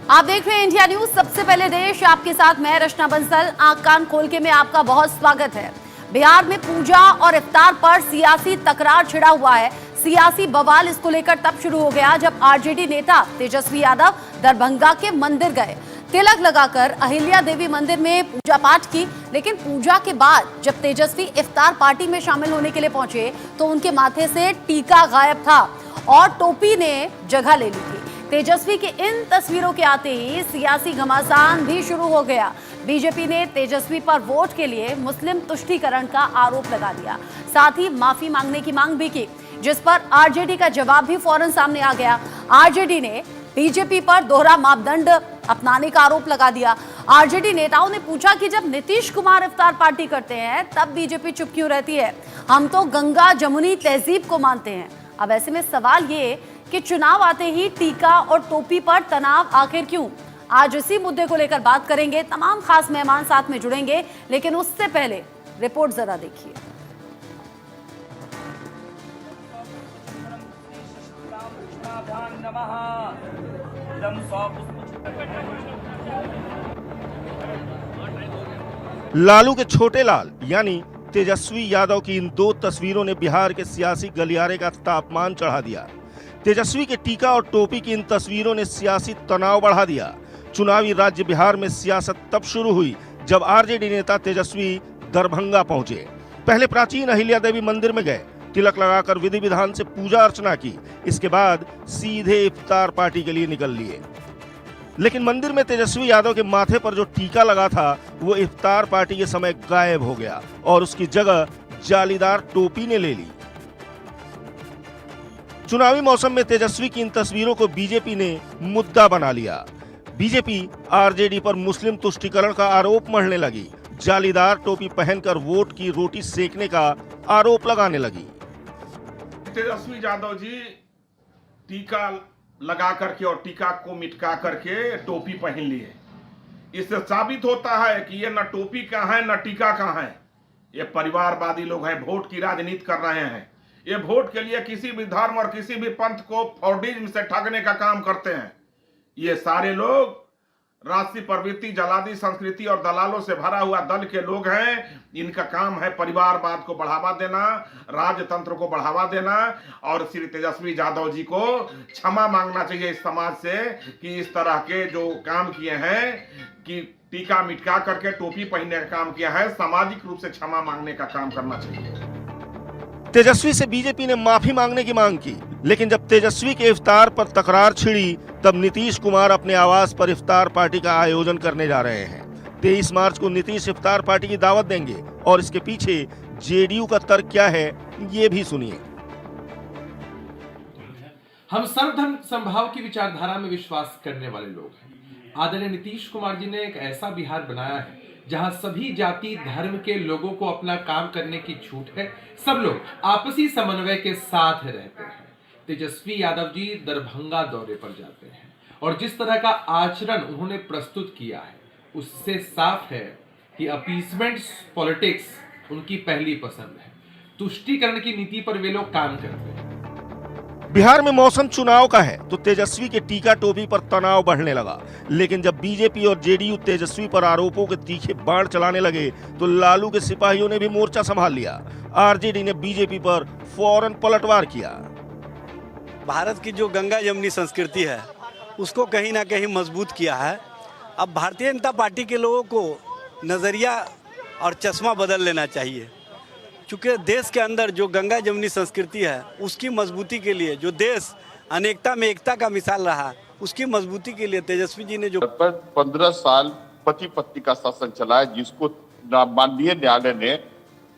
आप देख रहे हैं इंडिया न्यूज, सबसे पहले देश। आपके साथ मैं रचना बंसल। आंख कान खोल के में आपका बहुत स्वागत है। बिहार में पूजा और इफ्तार पर सियासी तकरार छिड़ा हुआ है। सियासी बवाल इसको लेकर तब शुरू हो गया जब आरजेडी नेता तेजस्वी यादव दरभंगा के मंदिर गए, तिलक लगाकर अहिल्या देवी मंदिर में पूजा पाठ की। लेकिन पूजा के बाद जब तेजस्वी इफ्तार पार्टी में शामिल होने के लिए पहुंचे तो उनके माथे से टीका गायब था और टोपी ने जगह ले ली थी। तेजस्वी की इन तस्वीरों के आते ही सियासी घमासान भी शुरू हो गया। बीजेपी ने तेजस्वी पर वोट के लिए मुस्लिम तुष्टीकरण का आरोप लगा दिया, साथ ही माफी मांगने की मांग भी की, जिस पर आरजेडी का जवाब भी फौरन सामने आ गया। आरजेडी ने बीजेपी पर दोहरा मापदंड अपनाने का आरोप लगा दिया। आरजेडी नेताओं ने पूछा कि जब नीतीश कुमार इफ्तार पार्टी करते हैं तब बीजेपी चुप क्यों रहती है? हम तो गंगा जमुनी तहजीब को मानते हैं। अब ऐसे में सवाल ये कि चुनाव आते ही टीका और टोपी पर तनाव आखिर क्यों? आज इसी मुद्दे को लेकर बात करेंगे। तमाम खास मेहमान साथ में जुड़ेंगे, लेकिन उससे पहले रिपोर्ट जरा देखिए। लालू के छोटे लाल यानी तेजस्वी यादव की इन दो तस्वीरों ने बिहार के सियासी गलियारे का तापमान चढ़ा दिया। तेजस्वी के टीका और टोपी की इन तस्वीरों ने सियासी तनाव बढ़ा दिया। चुनावी राज्य बिहार में सियासत तब शुरू हुई जब आरजेडी नेता तेजस्वी दरभंगा पहुंचे। पहले प्राचीन अहिल्या देवी मंदिर में गए, तिलक लगाकर विधि विधान से पूजा अर्चना की। इसके बाद सीधे इफ्तार पार्टी के लिए निकल लिए। लेकिन मंदिर में तेजस्वी यादव के माथे पर जो टीका लगा था वो इफ्तार पार्टी के समय गायब हो गया और उसकी जगह जालीदार टोपी ने ले ली। चुनावी मौसम में तेजस्वी की इन तस्वीरों को बीजेपी ने मुद्दा बना लिया। बीजेपी आरजेडी पर मुस्लिम तुष्टीकरण का आरोप मढ़ने लगी। जालीदार टोपी पहनकर वोट की रोटी सेकने का आरोप लगाने लगी। तेजस्वी यादव जी टीका लगा करके और टीका को मिटका करके टोपी पहन लिए। इससे साबित होता है कि ये न टोपी का है न टीका का है। ये परिवारवादी लोग हैं, वोट की राजनीति कर रहे हैं। ये वोट के लिए किसी भी धर्म और किसी भी पंथ को फॉर्डिज्म से ठगने का काम करते हैं। ये सारे लोग राष्ट्रीय प्रवृत्ति, जलादी संस्कृति और दलालों से भरा हुआ दल के लोग हैं। इनका काम है परिवारवाद को बढ़ावा देना, राजतंत्र को बढ़ावा देना। और श्री तेजस्वी यादव जी को क्षमा मांगना चाहिए इस समाज से कि इस तरह के जो काम किए हैं कि टीका मिटका करके टोपी पहनने का काम किया है, सामाजिक रूप से क्षमा मांगने का काम करना चाहिए। तेजस्वी से बीजेपी ने माफी मांगने की मांग की, लेकिन जब तेजस्वी के इफ्तार पर तकरार छिड़ी तब नीतीश कुमार अपने आवास पर इफ्तार पार्टी का आयोजन करने जा रहे हैं। 23 मार्च को नीतीश इफ्तार पार्टी की दावत देंगे और इसके पीछे जेडीयू का तर्क क्या है, ये भी सुनिए। हम सर्वधर्म समभाव की विचारधारा में विश्वास करने वाले लोग हैं। आदरणीय नीतीश कुमार जी ने एक ऐसा बिहार बनाया है जहां सभी जाति धर्म के लोगों को अपना काम करने की छूट है। सब लोग आपसी समन्वय के साथ रहते हैं। तेजस्वी यादव जी दरभंगा दौरे पर जाते हैं और जिस तरह का आचरण उन्होंने प्रस्तुत किया है उससे साफ है कि अपीसमेंट पॉलिटिक्स उनकी पहली पसंद है। तुष्टीकरण की नीति पर वे लोग काम करते हैं। बिहार में मौसम चुनाव का है तो तेजस्वी के टीका टोपी पर तनाव बढ़ने लगा। लेकिन जब बीजेपी और जेडीयू तेजस्वी पर आरोपों के तीखे बाण चलाने लगे तो लालू के सिपाहियों ने भी मोर्चा संभाल लिया। आरजेडी ने बीजेपी पर फौरन पलटवार किया। भारत की जो गंगा जमुनी संस्कृति है उसको कहीं ना कहीं मजबूत किया है। अब भारतीय जनता पार्टी के लोगों को नज़रिया और चश्मा बदल लेना चाहिए, क्योंकि देश के अंदर जो गंगा जमुनी संस्कृति है उसकी मजबूती के लिए, जो देश अनेकता में एकता का मिसाल रहा, उसकी मजबूती के लिए तेजस्वी जी ने जो 15 साल पति पत्नी का शासन चलाया, जिसको माननीय न्यायालय ने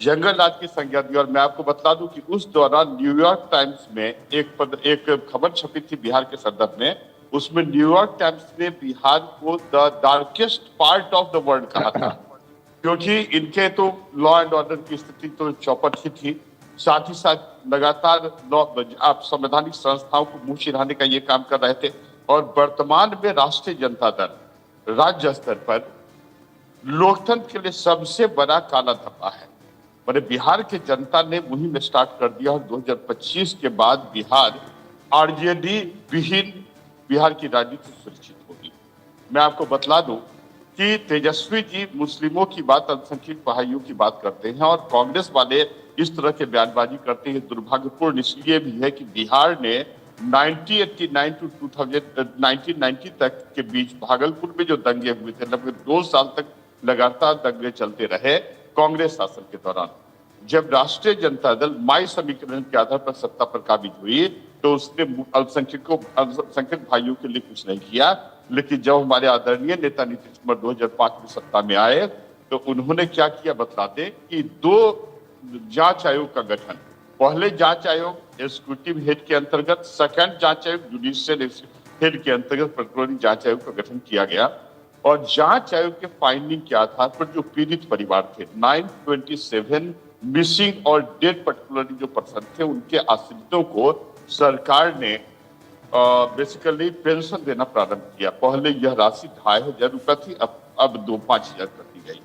जंगल राज की संज्ञा दी। और मैं आपको बता दूं कि उस दौरान न्यूयॉर्क टाइम्स में एक खबर छपी थी बिहार के संदर्भ में। उसमें न्यूयॉर्क टाइम्स ने बिहार को the darkest part of the world कहा था, क्योंकि इनके तो लॉ एंड ऑर्डर की स्थिति तो चौपट ही थी। साथ ही साथ लगातार आप संवैधानिक संस्थाओं को मुंह छिराने का ये काम कर रहे थे। और वर्तमान में राष्ट्रीय जनता दल राज्य स्तर पर लोकतंत्र के लिए सबसे बड़ा काला धब्बा है। मैंने बिहार की जनता ने मुहिम स्टार्ट कर दिया और 2025 के बाद बिहार आरजेडी विहीन बिहार की राजनीति सुरक्षित होगी। मैं आपको बतला दूं कि तेजस्वी जी मुस्लिमों की बात, अल्पसंख्यक भाइयों की बात करते हैं और कांग्रेस वाले इस तरह के बयानबाजी करते हैं। दुर्भाग्यपूर्ण इसलिए भी है कि बिहार ने 1989 टू 1990 तक के बीच भागलपुर में जो दंगे हुए थे, लगभग 2 साल तक लगातार दंगे चलते रहे कांग्रेस शासन के दौरान। जब राष्ट्रीय जनता दल माई समीकरण के आधार पर सत्ता पर काबिज हुई तो उसने अल्पसंख्यक भाइयों के लिए कुछ नहीं किया। लेकिन जब हमारे आदरणीय नेता नीतीश कुमार 2005 में सत्ता में आए तो उन्होंने क्या किया बतलाते कि 2 जांच आयोग का गठन, पहले जांच आयोग एग्जीक्यूटिव हेड के अंतर्गत, सेकंड जांच आयोग जुडिशियल हेड के अंतर्गत प्रोक्योरिंग जांच आयोग का गठन किया गया। और जांच आयोग के फाइंडिंग के आधार पर जो पीड़ित परिवार थे 927 मिसिंग और डेड पर्टिकुलरली जो पर्सन थे, उनके आश्रितों को सरकार ने बेसिकली पेंशन देना प्रारंभ किया। पहले यह राशि 2500 रुपया थी, अब 5,000 कर दी गई।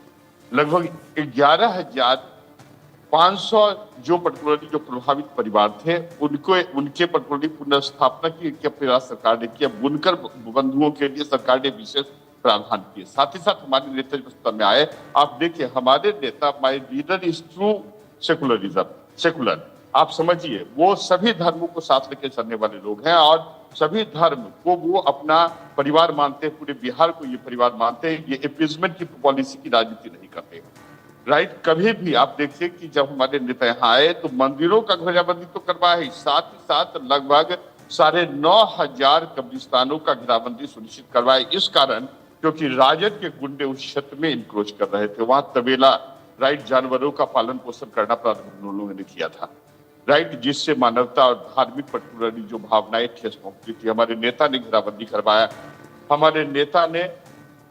लगभग 11,500 जो पर्टिकुलरली जो प्रभावित परिवार थे उनके पर्टिकुलरली पुनर्स्थापना की प्रयास सरकार ने किया। बुनकर बंधुओं के लिए सरकार ने विशेष प्रावधान किए। साथ ही साथ हमारे नेता सत्ता में आए, आप देखिए हमारे नेता, my leader is true secular, आप समझिए वो सभी धर्मों को साथ लेकर चलने वाले लोग हैं और सभी धर्म को वो अपना परिवार मानते हैं, पूरे बिहार को ये परिवार मानते हैं। ये अपीजमेंट की पॉलिसी की राजनीति नहीं करते, राइट। कभी भी आप देखिए कि जब हमारे नेता यहाँ आए तो मंदिरों का घेराबंदी तो करवाया ही, साथ ही साथ लगभग 9,500 कब्रिस्तानों का घेराबंदी सुनिश्चित करवाया। इस कारण क्योंकि राजद के गुंडे उस क्षेत्र में इंक्रोच कर रहे थे, वहां तबेला, राइट, जानवरों का पालन पोषण करना प्रारंभ उन लोगों ने किया था, राइट, जिससे मानवता और धार्मिक पर्टिकुलरली जो भावनाएं ठेस पहुंचती थी। हमारे नेता ने घेराबंदी करवाया। हमारे नेता ने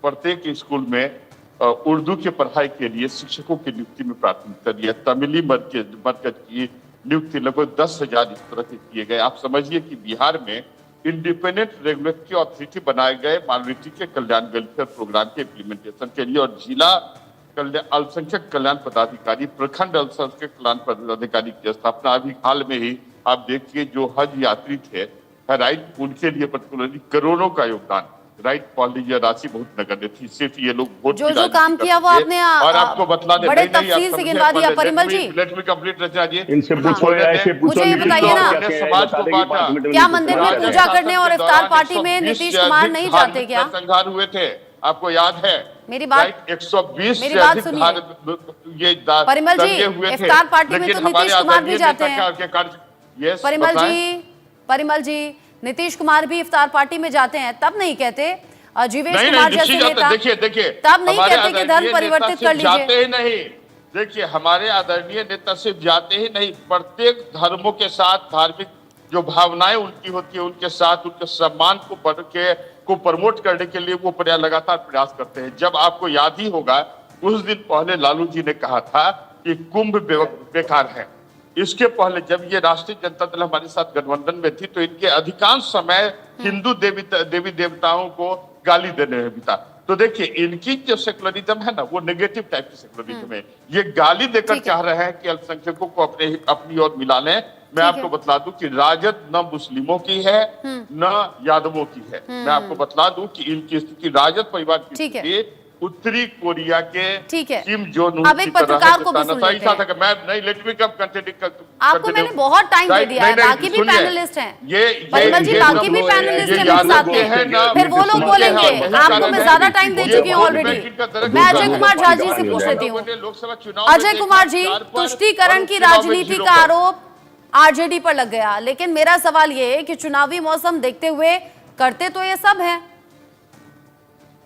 प्रत्येक स्कूल में उर्दू की पढ़ाई के लिए शिक्षकों की नियुक्ति में प्राथमिकता दिया। तमिली मरकज की नियुक्ति लगभग 10,000 इस तरह के किए गए। आप समझिए कि बिहार में इंडिपेंडेंट रेगुलेटरी अथॉरिटी बनाए गए माइनॉरिटी के कल्याण वेलफेयर प्रोग्राम के इम्प्लीमेंटेशन के लिए, और जिला अल्पसंख्यक कल्याण पदाधिकारी, प्रखंड अल्पसंख्यक कल्याण पदाधिकारी की स्थापना अभी हाल में ही आप देखिए जो हज यात्री थे, राइट, उनके लिए पर्टिकुलरली करोड़ों का योगदान, राइट। पहले यह राशि बहुत नगण्य थी, सिर्फ ये लोग वोट जो काम किया वो आपने और आपको बतला दे बड़े तफसील से गिनवा दिया। परिमल जी, लेट मी कंप्लीट रचना जी, इनसे पूछो, ऐसे पूछो, मुझे ये बताइए ना, समाज को बांटा, क्या मंदिर में पूजा करने और इफ्तार पार्टी में नीतीश कुमार नहीं जाते क्या? संघार हुए थे, आपको याद है? मेरी बात 120 मेरी बात सुनिए परिमल जी, इफ्तार पार्टी में तो नीतीश कुमार भी जाते हैं। परिमल जी, नीतीश कुमार भी इफ्तार पार्टी में जाते हैं, तब नहीं कहते जीवेश कुमार जैसे नेता, देखिए तब नहीं कहते कि धर्म परिवर्तित कर लीजिए। जाते ही नहीं, देखिए हमारे आदरणीय नेता सिर्फ जाते ही नहीं, प्रत्येक धर्मों के साथ धार्मिक जो भावनाएं उनकी होती है उनके साथ उनके सम्मान को प्रमोट करने के लिए वो लगातार प्रयास करते हैं। जब आपको याद ही होगा उस दिन पहले लालू जी ने कहा था कि कुंभ बेकार है। इसके पहले जब ये राष्ट्रीय जनता दल हमारे साथ गठबंधन में थी तो इनके अधिकांश समय हिंदू देवी देवताओं को गाली देने में बीता। तो देखिए इनकी जो सेकुलरिज्म है ना वो नेगेटिव टाइप की सेकुलरिज्म है। ये गाली देकर चाह रहे हैं कि अल्पसंख्यकों को अपनी ओर मिला लें। मैं आपको बतला दूं कि राजद न मुस्लिमों की है न यादवों की है। मैं आपको बतला दूं कि इनकी स्थिति राजद परिवार की स्थिति उत्तरी कोरिया के किम जोंग उन की पत्रकार को भी सुन लेते हैं। मैं नहीं, लेट मी कम कंटिन्यू। आपको मैंने बहुत टाइम दे दिया है, बाकी भी पैनलिस्ट हैं। परिमल जी, बाकी भी पैनलिस्ट हैं मेरे साथ में, फिर वो लोग बोलेंगे। आपको मैं ज्यादा टाइम दे चुकी हूँ ऑलरेडी। मैं अजय कुमार झा जी से पूछ लेती हूँ। अजय कुमार जी, तुष्टीकरण की राजनीति का आरोप आरजेडी पर लग गया, लेकिन मेरा सवाल ये है कि चुनावी मौसम देखते हुए करते तो ये सब है।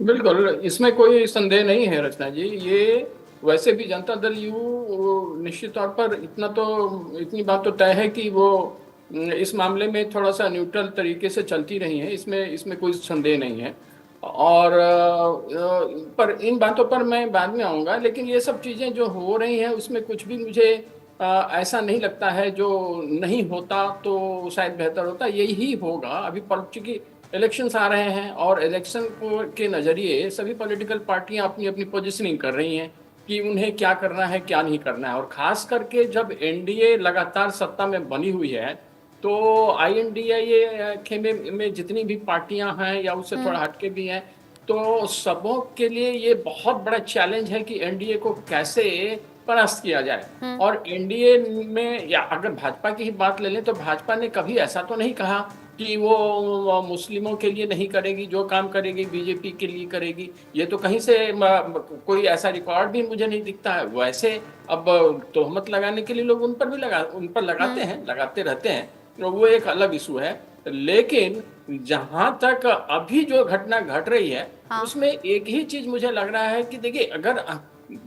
बिल्कुल, इसमें कोई संदेह नहीं है रचना जी। ये वैसे भी जनता दल यू निश्चित तौर पर इतनी बात तो तय है कि वो इस मामले में थोड़ा सा न्यूट्रल तरीके से चलती रही है, इसमें कोई संदेह नहीं है। और पर इन बातों पर मैं बाद में आऊँगा, लेकिन ये सब चीज़ें जो हो रही हैं उसमें कुछ भी मुझे ऐसा नहीं लगता है जो नहीं होता तो शायद बेहतर होता, यही होगा। अभी चूंकि इलेक्शंस आ रहे हैं और इलेक्शन के नज़रिए सभी पॉलिटिकल पार्टियां अपनी अपनी पोजीशनिंग कर रही हैं कि उन्हें क्या करना है क्या नहीं करना है। और ख़ास करके जब एनडीए लगातार सत्ता में बनी हुई है तो INDIA खेमे में जितनी भी पार्टियां हैं या उससे थोड़ा हटके भी हैं, तो सबों के लिए ये बहुत बड़ा चैलेंज है कि एनडीए को कैसे परास्त किया जाए। और एनडीए में, या अगर भाजपा की ही बात ले लें, तो भाजपा ने कभी ऐसा तो नहीं कहा कि वो मुस्लिमों के लिए नहीं करेगी, जो काम करेगी बीजेपी के लिए करेगी। ये तो कहीं से कोई ऐसा रिकॉर्ड भी मुझे नहीं दिखता है। वैसे अब तोहमत लगाने के लिए लोग उन पर लगाते हैं, लगाते रहते हैं, तो वो एक अलग इशू है। लेकिन जहां तक अभी जो घटना घट रही है, उसमें एक ही चीज मुझे लग रहा है कि देखिए, अगर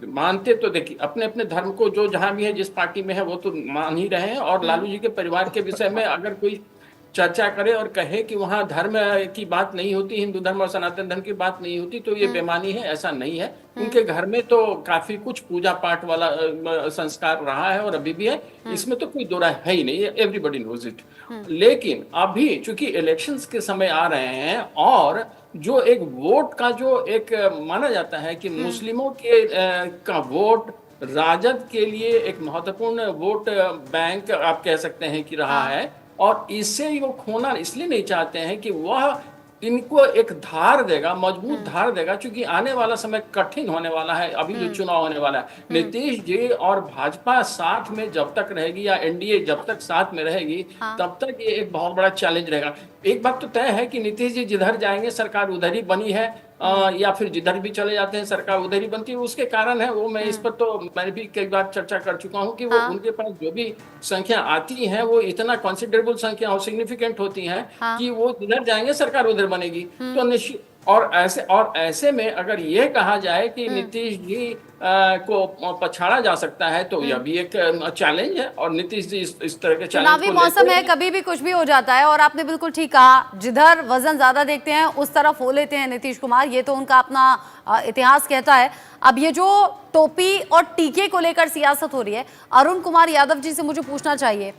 मानते तो देखिए अपने अपने धर्म को, जो जहां भी है, जिस पार्टी में है, वो तो मान ही रहे हैं। और लालू जी के परिवार के विषय में अगर कोई चर्चा करे और कहे कि वहाँ धर्म की बात नहीं होती, हिंदू धर्म और सनातन धर्म की बात नहीं होती, तो ये बेमानी है, ऐसा नहीं है। उनके घर में तो काफी कुछ पूजा पाठ वाला संस्कार रहा है और अभी भी है, इसमें तो कोई दो राय है ही नहीं, एवरीबॉडी नोज इट। लेकिन अभी चूंकि इलेक्शंस के समय आ रहे हैं, और जो एक वोट का जो एक माना जाता है कि मुस्लिमों के का वोट राजद के लिए एक महत्वपूर्ण वोट बैंक आप कह सकते हैं कि रहा है, और इससे वो खोना इसलिए नहीं चाहते हैं कि वह इनको एक धार देगा, मजबूत धार देगा, क्योंकि आने वाला समय कठिन होने वाला है। अभी जो चुनाव होने वाला है, नीतीश जी और भाजपा साथ में जब तक रहेगी, या एनडीए जब तक साथ में रहेगी, तब तक ये एक बहुत बड़ा चैलेंज रहेगा। एक बात तो तय है कि नीतीश जी जिधर जाएंगे सरकार उधर ही बनी है, या फिर जिधर भी चले जाते हैं सरकार उधर ही बनती है। उसके कारण है वो, मैं इस पर तो मैंने भी कई बार चर्चा कर चुका हूँ कि वो उनके पास जो भी संख्या आती है वो इतना कंसिडरेबल संख्या और सिग्निफिकेंट होती है कि वो जिधर जाएंगे सरकार उधर बनेगी। तो निश्चित, और ऐसे में अगर ये कहा जाए कि नीतीश जी को पछाड़ा जा सकता है, तो यह भी एक चैलेंज है। और नीतीश जी इस तरह के चुनावी मौसम है, कभी भी कुछ भी हो जाता है। और आपने बिल्कुल ठीक कहा, जिधर वजन ज्यादा देखते हैं उस तरफ हो लेते हैं नीतीश कुमार, ये तो उनका अपना इतिहास कहता है। अब ये जो टोपी और टीके को लेकर सियासत हो रही है, अरुण कुमार यादव जी से मुझे पूछना चाहिए।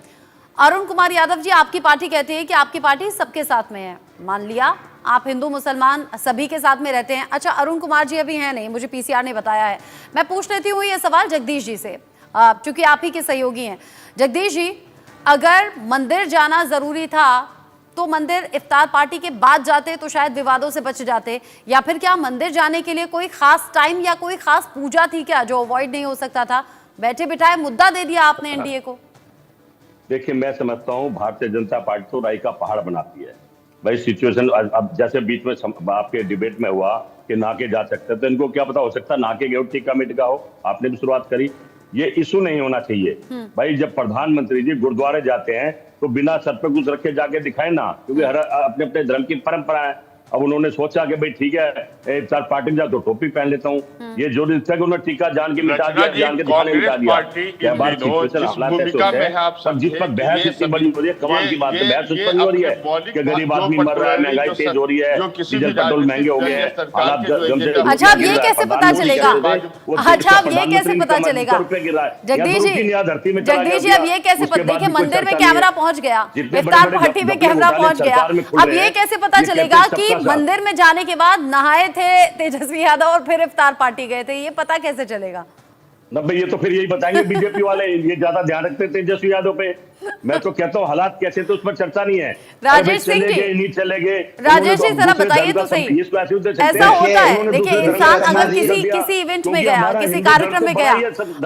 अरुण कुमार यादव जी, आपकी पार्टी कहती है कि आपकी पार्टी सबके साथ में है, मान लिया आप हिंदू मुसलमान सभी के साथ में रहते हैं। अच्छा, अरुण कुमार जी अभी हैं नहीं, मुझे पीसीआर ने बताया है। मैं पूछ लेती हूँ ये सवाल जगदीश जी से, क्योंकि आप ही के सहयोगी हैं। जगदीश जी, अगर मंदिर जाना जरूरी था तो मंदिर इफ्तार पार्टी के बाद जाते तो शायद विवादों से बच जाते, या फिर क्या मंदिर जाने के लिए कोई खास टाइम या कोई खास पूजा थी क्या जो अवॉइड नहीं हो सकता था? बैठे बिठाए मुद्दा दे दिया आपने एनडीए को। देखिए, मैं समझता हूँ भारतीय जनता पार्टी तो राई का पहाड़ बनाती है भाई। सिचुएशन अब जैसे बीच में आपके डिबेट में हुआ कि नाके जा सकते, तो इनको क्या पता हो सकता नाके गए टीका मिटका हो। आपने भी शुरुआत करी, ये इशू नहीं होना चाहिए भाई। जब प्रधानमंत्री जी गुरुद्वारे जाते हैं तो बिना सर पे कुछ रखे जाके दिखाए ना, क्योंकि हर अपने अपने धर्म की परंपरा है। अब उन्होंने सोचा कि भाई ठीक है इफ्तार पार्टी में जा तो टोपी पहन लेता हूँ, ये जो था कि उन्होंने टीका जान के मिटा दिया, जान के दिखाने मिटा दिया। क्या बात जिस पर बहस इतनी बड़ी हो रही है, कमाल की बात है, बहस उस पर हो रही है कि गरीब आदमी मर रहा है, महंगाई तेज हो रही है, डीजल पेट्रोल महंगे हो गए हैं। अच्छा, अब ये कैसे पता चलेगा? अच्छा, अब ये कैसे पता चलेगा जगदीश जी? जगदीश जी, अब ये कैसे पता? देखिए, मंदिर में कैमरा पहुंच गया, इफ्तार पार्टी में कैमरा पहुंच गया, अब ये कैसे पता चलेगा कि मंदिर में जाने के बाद नहाए थे तेजस्वी यादव और फिर इफ्तार पार्टी गए थे? ये पता कैसे चलेगा? भाई ये तो फिर यही बताएंगे बीजेपी वाले, ये ज्यादा ध्यान रखते हैं तेजस्वी यादव पे। मैं तो कहता हूँ हालात कैसे, तो उस पर चर्चा नहीं है। राजेश सिंह जी, नहीं चले गए, राजेश जी जरा बताइए तो सही, ऐसा होता है? देखिए, इंसान अगर किसी इवेंट में गया, किसी कार्यक्रम में गया,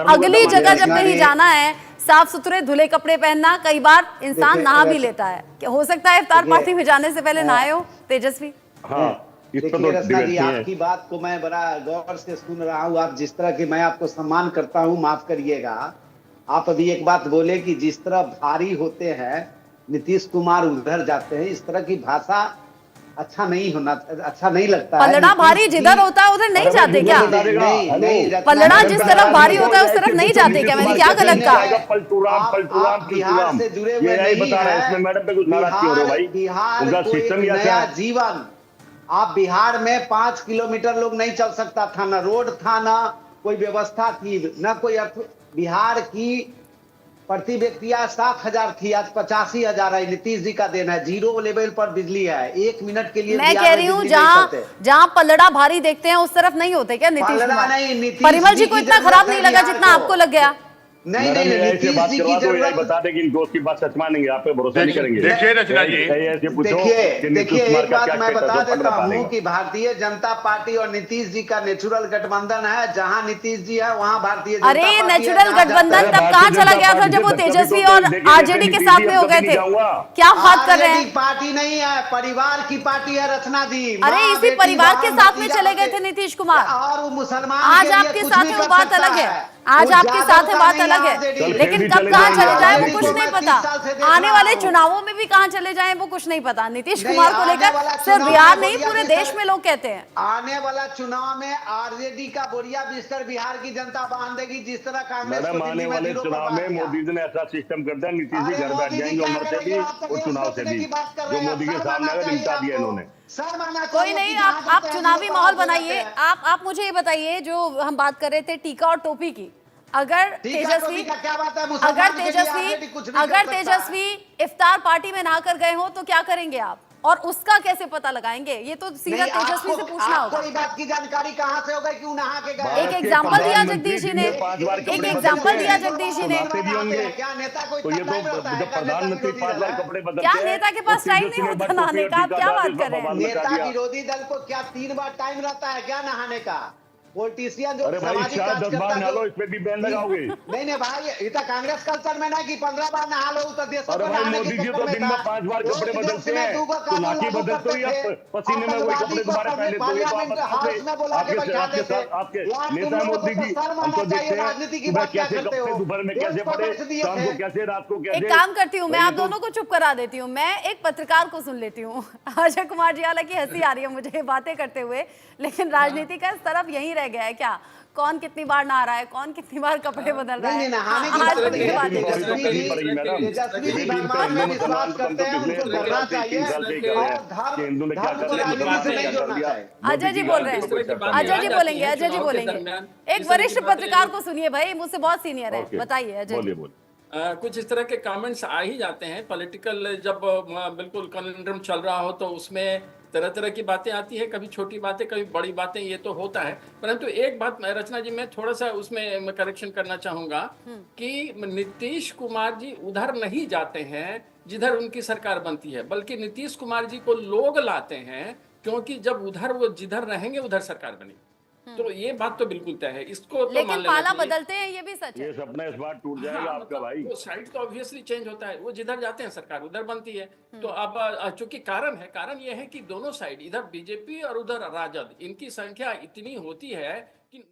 अगली जगह जब कहीं जाना है, साफ सुथरे धुले कपड़े पहनना, कई बार इंसान नहा भी लेता है। हो सकता है इफ्तार पार्टी में जाने से पहले नहाए हो तेजस्वी? हाँ, देखिए रचना जी, आपकी बात को मैं बड़ा गौर से सुन रहा हूँ। आप जिस तरह की, मैं आपको सम्मान करता हूँ, माफ करिएगा, आप अभी एक बात बोले कि जिस तरह भारी होते हैं नीतीश कुमार उधर जाते हैं, इस तरह की भाषा अच्छा नहीं होना, अच्छा नहीं लगता है। पलड़ा भारी जिधर होता है उधर नहीं जाते क्या? पलड़ा जिस तरफ भारी होता है उस तरफ नहीं जाते क्या? मैंने क्या गलत कहा? बिहार से जुड़े हुए नहीं हैं, बिहार कोई नया जीवन। आप बिहार में 5 किलोमीटर लोग नहीं चल सकता था, ना रोड था, ना कोई व्यवस्था थी, ना कोई बिहार की प्रति व्यक्ति 7,000 थी, आज 85,000 है। नीतीश जी का देना है, 0 लेवल पर बिजली है। 1 मिनट के लिए मैं कह रही हूँ जहाँ पलड़ा भारी देखते हैं उस तरफ नहीं होते क्या नीतीश कुमार? परिमल जी को इतना खराब नहीं लगा जितना आपको लग गया? नहीं नहीं नीतीश जी की जरूरत बता दें कि इन दोस्त की बात सच मानेंगे, आप पे भरोसा नहीं करेंगे। देखिए रचना जी, देखिए एक बात मैं बता देता हूँ कि भारतीय जनता पार्टी और नीतीश जी का नेचुरल गठबंधन है। जहाँ नीतीश जी है वहाँ भारतीय जनता अरे पार्टी नेचुरल गठबंधन तब कहाँ चला गया था जब वो तेजस्वी और आरजेडी के साथ में हो गए थे? क्या बात कर रहे हैं? पार्टी नहीं है, परिवार की पार्टी है रचना जी। अरे इसी परिवार के साथ में चले गए थे नीतीश कुमार। और वो मुसलमान आज आपके साथ है वो बात अलग है, आज आपके साथ है बात अलग है, लेकिन कब कहाँ चले जाए वो कुछ नहीं पता। आने वाले चुनावों में भी कहाँ चले जाए वो कुछ नहीं पता। नीतीश कुमार को लेकर सिर्फ बिहार नहीं पूरे देश में लोग कहते हैं आने वाला चुनाव में आरजेडी का बोरिया बिस्तर बिहार की जनता बांध देगी, जिस तरह कांग्रेस को आने वाले चुनाव में मोदी जी ने ऐसा सिस्टम कर दिया, नीतीश जी घर बैठ जाएंगे उम्र से भी और चुनाव से भी, जो मोदी के सामने आकर निपटा दिया इन्होंने। कोई नहीं, आप चुनावी माहौल बनाइए। आप मुझे ये बताइए, जो हम बात कर रहे थे टीका और टोपी की, अगर तेजस्वी इफ्तार पार्टी में ना कर गए हो तो क्या करेंगे आप, और उसका कैसे पता लगाएंगे? ये तो सीधा तेजस्वी से पूछना होगा। कोई बात की जानकारी कहाँ से होगा क्यों नहा के गए? एक एग्जांपल दिया जगदीश जी ने, एक एग्जांपल दिया जगदीश जी ने। क्या नेता को प्रधानमंत्री 5 बार कपड़े बदलते क्या नेता के पास टाइम नहीं होता नहाने का? आप क्या बात कर रहे हैं? नेता विरोधी दल को क्या 3 बार टाइम रहता है क्या नहाने का? पॉलिटिशियन जो अरे भाई 10 बार नहा लो, इसमें भी बैन लगाओगे? नहीं भाई, ये तो कांग्रेस कल्चर में ना कि 15 बार नहा लो तो देश को नहाने की। मोदी जी तो दिन में 5 बार कपड़े बदलते हैं, तो नाकी बदलते हो या पसीने में वही कपड़े तुम्हारे पहले तो आपके नेता मोदी जी हमको देखते हैं सुबह कैसे कपड़े, दोपहर में कैसे पड़े, शाम को कैसे, रात को कैसे। एक काम करती हूँ मैं, आप दोनों को चुप करा देती हूँ, मैं एक पत्रकार को सुन लेती हूँ। अजय कुमार जी, हालांकि हंसी आ रही है मुझे बातें करते हुए, लेकिन राजनीति का इस तरफ यही रह गया है क्या? कौन कितनी बार नहा रहा है, कौन कितनी बार कपड़े बदल रहा है? अजय जी बोल रहे हैं, अजय जी बोलेंगे, अजय जी बोलेंगे। एक वरिष्ठ पत्रकार को सुनिए भाई, मुझसे बहुत सीनियर है, बताइए अजय जी। कुछ इस तरह के कमेंट्स आ ही जाते हैं। पॉलिटिकल जब बिल्कुल कन्फ्लिक्ट चल रहा हो तो उसमें तरह तरह की बातें आती है, कभी छोटी बातें कभी बड़ी बातें, ये तो होता है। परंतु एक बात रचना जी मैं थोड़ा सा उसमें करेक्शन करना चाहूंगा कि नीतीश कुमार जी उधर नहीं जाते हैं जिधर उनकी सरकार बनती है, बल्कि नीतीश कुमार जी को लोग लाते हैं, क्योंकि जब उधर वो जिधर रहेंगे उधर सरकार बनेगी। तो ये बात तो बिल्कुल तय है, इसको तो लेकिन पाला बदलते हैं, ये भी सच है। ये सपना इस बार टूट जाएगा आपका भाई। वो साइड तो ऑब्वियसली चेंज होता है, वो जिधर जाते हैं सरकार उधर बनती है। तो अब चूंकि कारण ये है कि दोनों साइड, इधर बीजेपी और उधर राजद, इनकी संख्या इतनी होती है कि